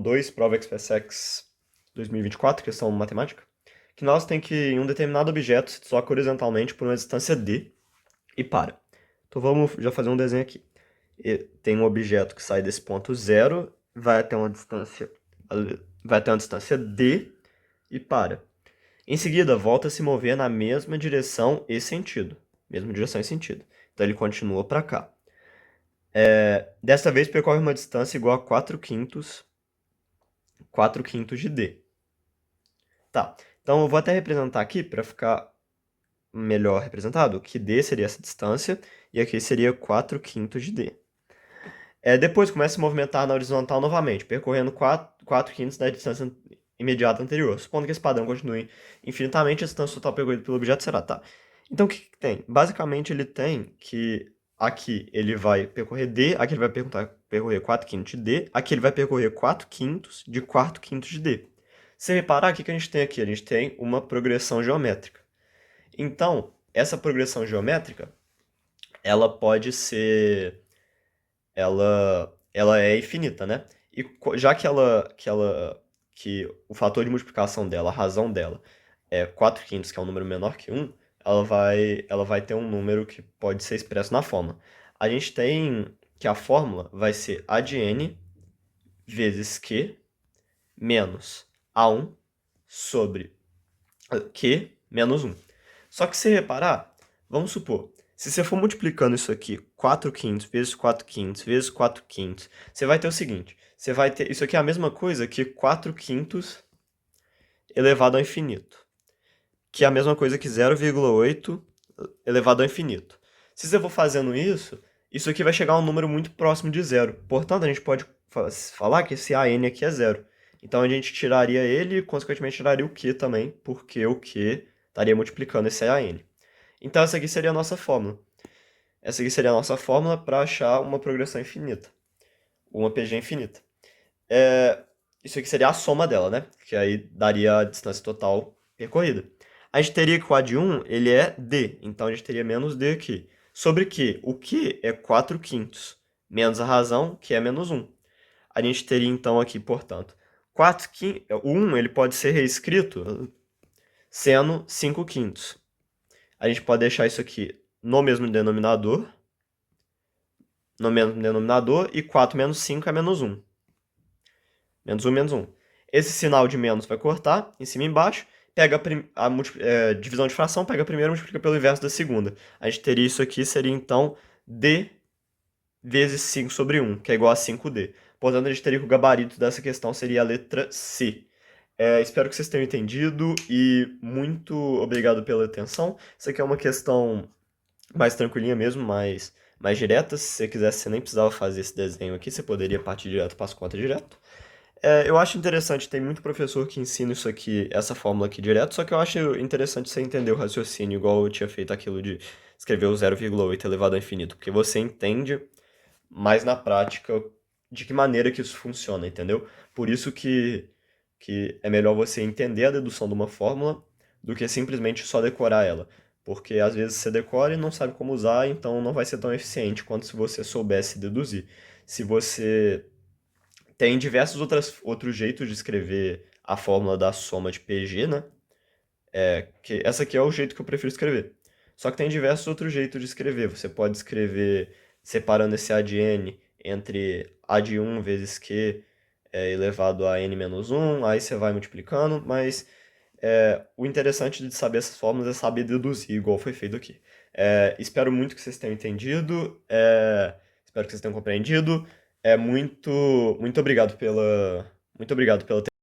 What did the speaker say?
2, prova XPSX 2024, questão matemática, que nós tem que em um determinado objeto se desloca horizontalmente por uma distância d e para. Então vamos já fazer um desenho aqui. Tem um objeto que sai desse ponto 0, vai até uma distância d e para. Em seguida, volta a se mover na mesma direção e sentido. Mesma direção e sentido. Então ele continua para cá. Desta vez percorre uma distância igual a 4/5 de d. Tá, então eu vou até representar aqui para ficar melhor representado, que d seria essa distância e aqui seria 4/5 de d. Depois começa a se movimentar na horizontal novamente, percorrendo 4/5 da distância imediata anterior. Supondo que esse padrão continue infinitamente, a distância total percorrida pelo objeto será tá. Então o que tem? Basicamente ele tem que aqui ele vai percorrer d, aqui ele vai percorrer 4/5 de d, aqui ele vai percorrer 4/5 de 4/5 de d. Se reparar, o que a gente tem aqui? A gente tem uma progressão geométrica. Então, essa progressão geométrica, ela pode ser... Ela é infinita, né? E já que o fator de multiplicação dela, a razão dela, é 4/5, que é um número menor que 1, ela vai ter um número que pode ser expresso na fórmula. A gente tem que a fórmula vai ser a de n vezes q menos a1 sobre q menos 1. Só que se reparar, vamos supor, se você for multiplicando isso aqui, 4/5 vezes 4/5 vezes 4/5, você vai ter o seguinte, você vai ter, isso aqui é a mesma coisa que 4/5 elevado ao infinito, que é a mesma coisa que 0,8 elevado ao infinito. Se você for fazendo isso, isso aqui vai chegar a um número muito próximo de zero. Portanto, a gente pode falar que esse AN aqui é zero. Então, a gente tiraria ele e, consequentemente, tiraria o Q também, porque o Q estaria multiplicando esse AN. Então, essa aqui seria a nossa fórmula. Essa aqui seria a nossa fórmula para achar uma progressão infinita. Uma PG infinita. Isso aqui seria a soma dela, né? Que aí daria a distância total percorrida. A gente teria que o A de 1, ele é D. Então, a gente teria menos D aqui. Sobre que? O Q é 4/5. Menos a razão, que é menos 1. A gente teria, então, aqui, portanto, 4/5... O 1 ele pode ser reescrito sendo 5/5. A gente pode deixar isso aqui no mesmo denominador. E 4 menos 5 é menos 1. Menos 1, menos 1. Esse sinal de menos vai cortar, em cima e embaixo. Pega a divisão de fração, pega a primeira e multiplica pelo inverso da segunda. A gente teria isso aqui, seria então d vezes 5 sobre 1, que é igual a 5d. Portanto, a gente teria que o gabarito dessa questão seria a letra C. Espero que vocês tenham entendido e muito obrigado pela atenção. Isso aqui é uma questão mais tranquilinha mesmo, mais direta. Se você quisesse, você nem precisava fazer esse desenho aqui, você poderia partir direto para as contas direto. Eu acho interessante, tem muito professor que ensina isso aqui, essa fórmula aqui direto, só que eu acho interessante você entender o raciocínio, igual eu tinha feito aquilo de escrever o 0,8 elevado ao infinito, porque você entende mais na prática de que maneira que isso funciona, entendeu? Por isso que é melhor você entender a dedução de uma fórmula do que simplesmente só decorar ela. Porque às vezes você decora e não sabe como usar, então não vai ser tão eficiente quanto se você soubesse deduzir. Se você tem diversos outros jeitos de escrever a fórmula da soma de PG, né? Que essa aqui é o jeito que eu prefiro escrever. Só que tem diversos outros jeitos de escrever. Você pode escrever separando esse A de n entre A de 1 vezes Q elevado a n menos 1, aí você vai multiplicando, mas o interessante de saber essas fórmulas é saber deduzir, igual foi feito aqui. Espero muito que vocês tenham entendido, espero que vocês tenham compreendido. Muito obrigado pela atenção.